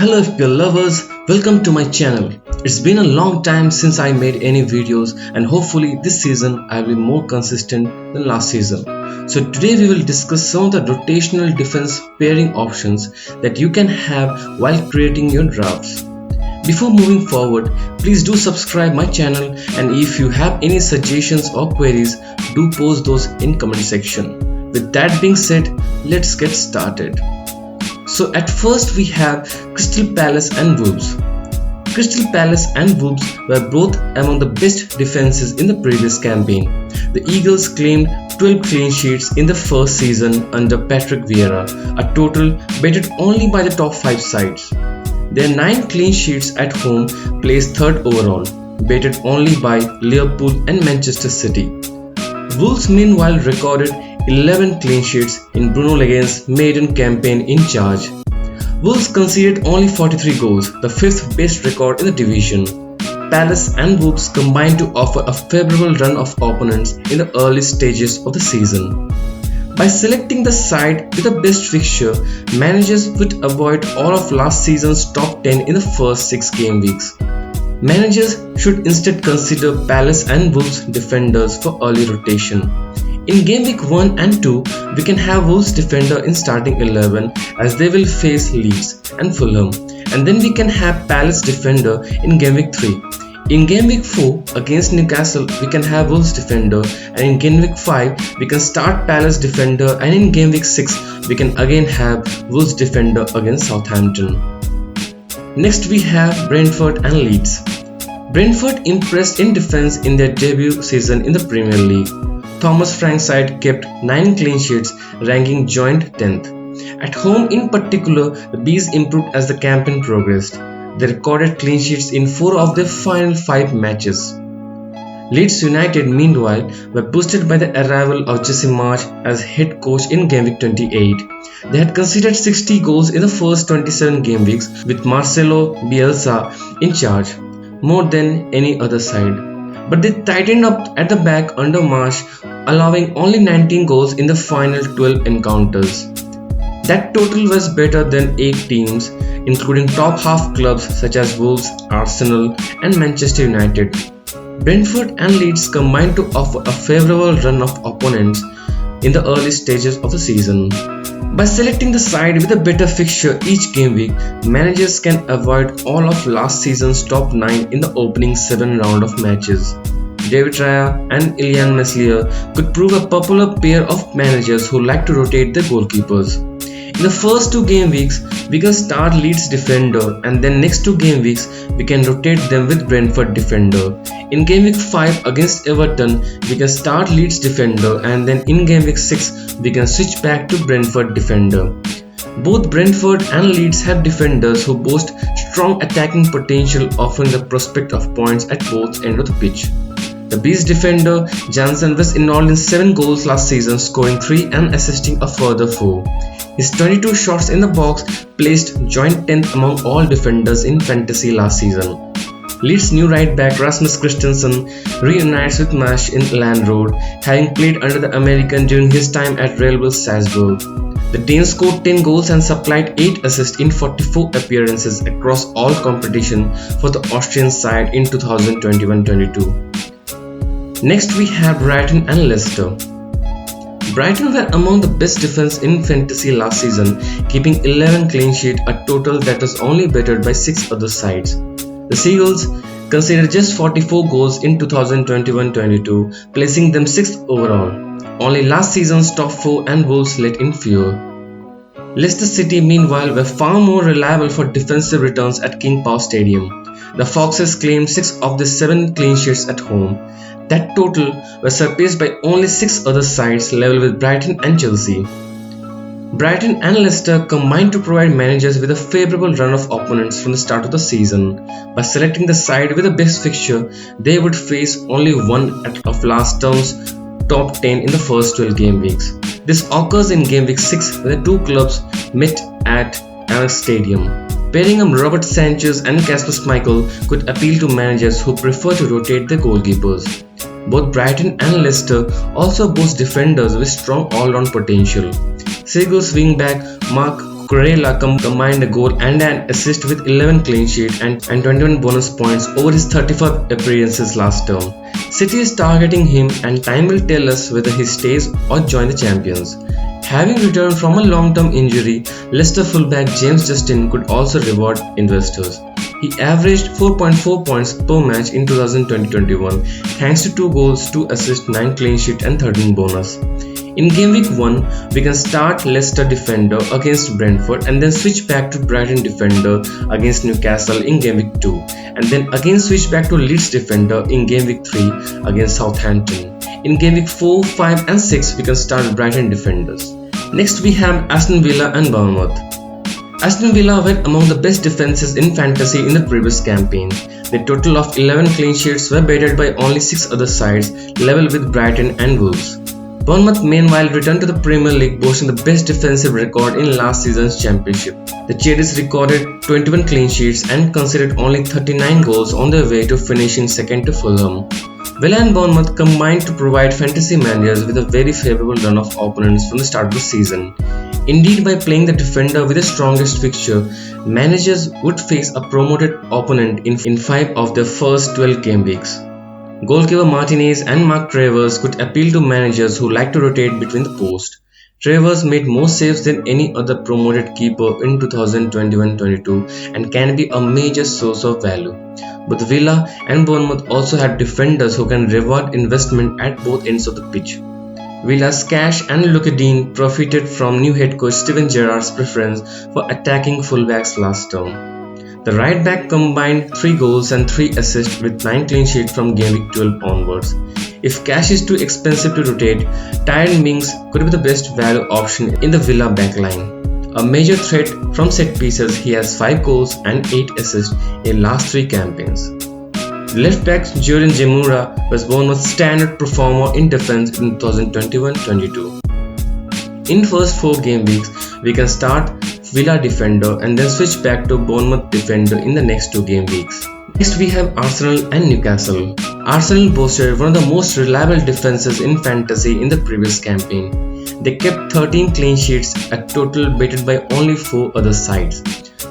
Hello FPL lovers, welcome to my channel. It's been a long time since I made any videos and hopefully this season I'll be more consistent than last season. So today we will discuss some of the rotational defense pairing options that you can have while creating your drafts. Before moving forward, please do subscribe my channel, and if you have any suggestions or queries, do post those in comment section. With that being said, let's get started. So at first we have Crystal Palace and Wolves. Crystal Palace and Wolves were both among the best defenses in the previous campaign. The Eagles claimed 12 clean sheets in the first season under Patrick Vieira, a total beaten only by the top 5 sides. Their 9 clean sheets at home placed third overall, beaten only by Liverpool and Manchester City. Wolves meanwhile recorded 11 clean sheets in Bruno Legane's maiden campaign in charge. Wolves conceded only 43 goals, the 5th best record in the division. Palace and Wolves combined to offer a favourable run of opponents in the early stages of the season. By selecting the side with the best fixture, managers would avoid all of last season's top 10 in the first 6 game weeks. Managers should instead consider Palace and Wolves defenders for early rotation. In game week 1 and 2, we can have Wolves defender in starting 11 as they will face Leeds and Fulham, and then we can have Palace defender in game week 3. In game week 4 against Newcastle, we can have Wolves defender, and in game week 5 we can start Palace defender, and in game week 6 we can again have Wolves defender against Southampton. Next we have Brentford and Leeds. Brentford impressed in defense in their debut season in the Premier League. Thomas Frank's side kept 9 clean sheets, ranking joint 10th. At home in particular, the Bees improved as the campaign progressed. They recorded clean sheets in 4 of their final 5 matches. Leeds United meanwhile were boosted by the arrival of Jesse Marsch as head coach in game week 28. They had conceded 60 goals in the first 27 game weeks with Marcelo Bielsa in charge, more than any other side. But they tightened up at the back under Marsch, allowing only 19 goals in the final 12 encounters. That total was better than 8 teams, including top half clubs such as Wolves, Arsenal and Manchester United. Brentford and Leeds combined to offer a favourable run of opponents in the early stages of the season. By selecting the side with a better fixture each game week, managers can avoid all of last season's top 9 in the opening 7 round of matches. David Raya and Ilian Meslier could prove a popular pair of managers who like to rotate their goalkeepers. In the first 2 game weeks, we can start Leeds defender, and then next 2 game weeks, we can rotate them with Brentford defender. In game week 5 against Everton, we can start Leeds defender, and then in game week 6, we can switch back to Brentford defender. Both Brentford and Leeds have defenders who boast strong attacking potential, offering the prospect of points at both ends of the pitch. The Bees defender Janssen was involved in 7 goals last season, scoring 3 and assisting a further 4. His 22 shots in the box placed joint 10th among all defenders in fantasy last season. Leeds' new right back Rasmus Christensen reunites with Marsch in Elland Road, having played under the American during his time at Red Bull Salzburg. The Dane scored 10 goals and supplied 8 assists in 44 appearances across all competition for the Austrian side in 2021-22. Next we have Brighton and Leicester. Brighton were among the best defense in fantasy last season, keeping 11 clean sheets, a total that was only bettered by 6 other sides. The Seagulls conceded just 44 goals in 2021-22, placing them 6th overall. Only last season's top 4 and Wolves let in fewer. Leicester City meanwhile were far more reliable for defensive returns at King Power Stadium. The Foxes claimed 6 of the 7 clean sheets at home. That total was surpassed by only 6 other sides, level with Brighton and Chelsea. Brighton and Leicester combined to provide managers with a favourable run of opponents from the start of the season. By selecting the side with the best fixture, they would face only one of last term's top 10 in the first 12 game weeks. This occurs in game week 6 when the 2 clubs met at Amex Stadium. Pairing up Robert Sanchez and Kasper Schmeichel could appeal to managers who prefer to rotate their goalkeepers. Both Brighton and Leicester also boast defenders with strong all-round potential. Seagulls wingback Marc Cucurella combined a goal and an assist with 11 clean sheets and 21 bonus points over his 35 appearances last term. City is targeting him, and time will tell us whether he stays or joins the champions. Having returned from a long-term injury, Leicester fullback James Justin could also reward investors. He averaged 4.4 points per match in 2020-21 thanks to 2 goals, 2 assists, 9 clean sheets and 13 bonus. In game week 1, we can start Leicester defender against Brentford and then switch back to Brighton defender against Newcastle in game week 2, and then again switch back to Leeds defender in game week 3 against Southampton. In game week 4, 5 and 6, we can start Brighton defenders. Next we have AstonVilla and Bournemouth. AstonVilla were among the best defenses in fantasy in the previous campaign. The total of 11 clean sheets were beaten by only 6 other sides, level with Brighton and Wolves. Bournemouth meanwhile returned to the Premier League, boasting the best defensive record in last season's championship. The Cherries recorded 21 clean sheets and conceded only 39 goals on their way to finishing second to Fulham. Villa and Bournemouth combined to provide fantasy managers with a very favourable run of opponents from the start of the season. Indeed, by playing the defender with the strongest fixture, managers would face a promoted opponent in 5 of their first 12 game weeks. Goalkeeper Martinez and Mark Travers could appeal to managers who like to rotate between the posts. Travers made more saves than any other promoted keeper in 2021-22 and can be a major source of value. Both Villa and Bournemouth also have defenders who can reward investment at both ends of the pitch. Villa's Cash and Lucadine profited from new head coach Steven Gerrard's preference for attacking fullbacks last term. The right back combined 3 goals and 3 assists with 9 clean sheets from game week 12 onwards. If Cash is too expensive to rotate, Tyrone Mings could be the best value option in the Villa backline. A major threat from set pieces, he has 5 goals and 8 assists in last 3 campaigns. Left back Jordan Gemura was Bournemouth's standard performer in defense in 2021-22. In first 4 game weeks, we can start Villa defender and then switch back to Bournemouth defender in the next 2 game weeks. Next we have Arsenal and Newcastle. Arsenal boasted one of the most reliable defenses in fantasy in the previous campaign. They kept 13 clean sheets, a total beaten by only 4 other sides.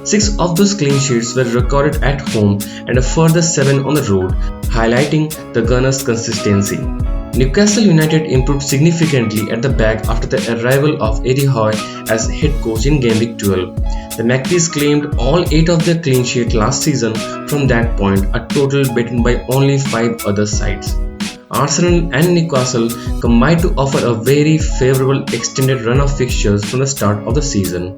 6 of those clean sheets were recorded at home and a further 7 on the road, highlighting the Gunners' consistency. Newcastle United improved significantly at the back after the arrival of Eddie Howe as head coach in game week 12. The Magpies claimed all 8 of their clean sheets last season. From that point, a total beaten by only 5 other sides. Arsenal and Newcastle combined to offer a very favourable extended run of fixtures from the start of the season.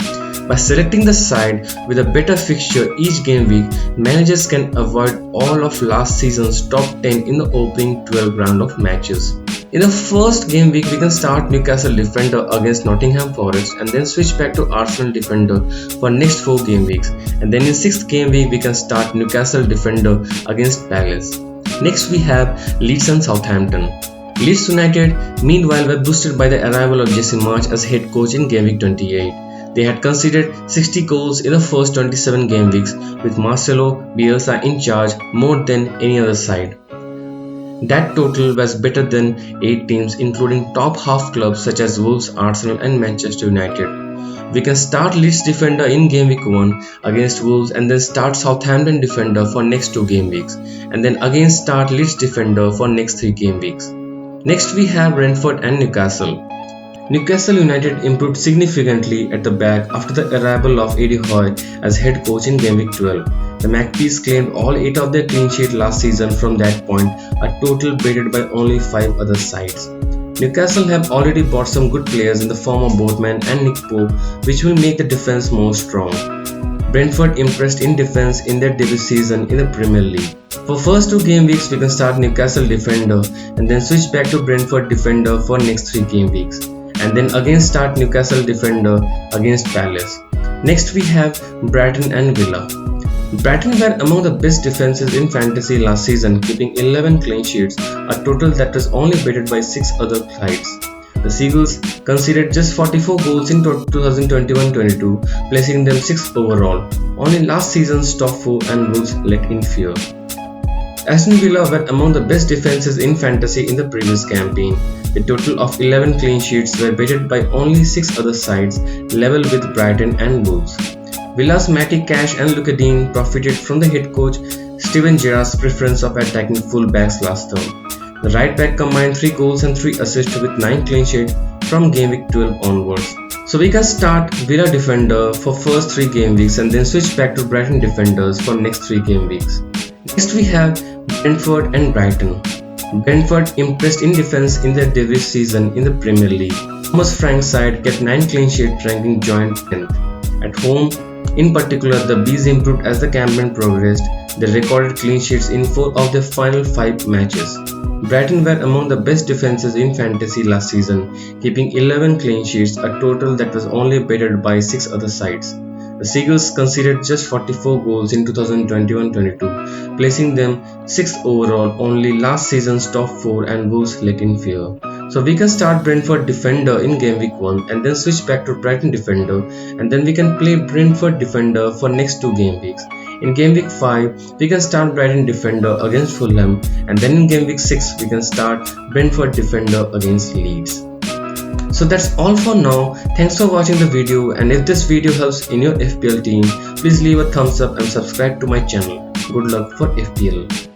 By selecting the side with a better fixture each game week, managers can avoid all of last season's top 10 in the opening 12 round of matches. In the first game week, we can start Newcastle defender against Nottingham Forest and then switch back to Arsenal defender for next 4 game weeks, and then in 6th game week we can start Newcastle defender against Palace. Next we have Leeds and Southampton. Leeds United meanwhile were boosted by the arrival of Jesse Marsch as head coach in game week 28. They had conceded 60 goals in the first 27 game weeks, with Marcelo Bielsa in charge more than any other side. That total was better than 8 teams including top half clubs such as Wolves, Arsenal and Manchester United. We can start Leeds defender in game week 1 against Wolves and then start Southampton defender for next 2 game weeks, and then again start Leeds defender for next 3 game weeks. Next we have Brentford and Newcastle. Newcastle United improved significantly at the back after the arrival of Eddie Howe as head coach in game week 12. The Magpies claimed all 8 of their clean sheets last season. From that point, a total beaten by only 5 other sides. Newcastle have already bought some good players in the form of Boatman and Nick Pope, which will make the defense more strong. Brentford impressed in defense in their debut season in the Premier League. For first 2 game weeks, we can start Newcastle defender and then switch back to Brentford defender for next 3 game weeks, and then again start Newcastle defender against Palace. Next we have Brighton and Villa. Brighton were among the best defenses in fantasy last season, keeping 11 clean sheets, a total that was only beaten by 6 other sides. The Seagulls conceded just 44 goals in 2021-22, placing them 6th overall. Only last season's top 4 and Wolves let in fear. Aston Villa were among the best defences in fantasy in the previous campaign. A total of 11 clean sheets were beaten by only 6 other sides, level with Brighton and Wolves. Villa's Matty Cash and Luka Dean profited from the head coach Steven Gerrard's preference of attacking full-backs last term. The right back combined 3 goals and 3 assists with 9 clean sheets from game week 12 onwards. So we can start Villa defender for first 3 game weeks and then switch back to Brighton defenders for next 3 game weeks. Next we have Brentford and Brighton. Brentford impressed in defence in their debut season in the Premier League. Thomas Frank's side kept 9 clean sheets, ranking joint 10th. At home, in particular, the Bees improved as the campaign progressed. They recorded clean sheets in 4 of their final 5 matches. Brighton were among the best defences in fantasy last season, keeping 11 clean sheets, a total that was only bettered by 6 other sides. The Seagulls conceded just 44 goals in 2021-22, placing them 6th overall, only last season's top 4 and Wolves let in fear. So we can start Brentford defender in game week 1 and then switch back to Brighton defender, and then we can play Brentford defender for next 2 game weeks. In game week 5, we can start Brighton defender against Fulham, and then in game week 6, we can start Brentford defender against Leeds. So that's all for now. Thanks for watching the video, and if this video helps in your FPL team, please leave a thumbs up and subscribe to my channel. Good luck for FPL.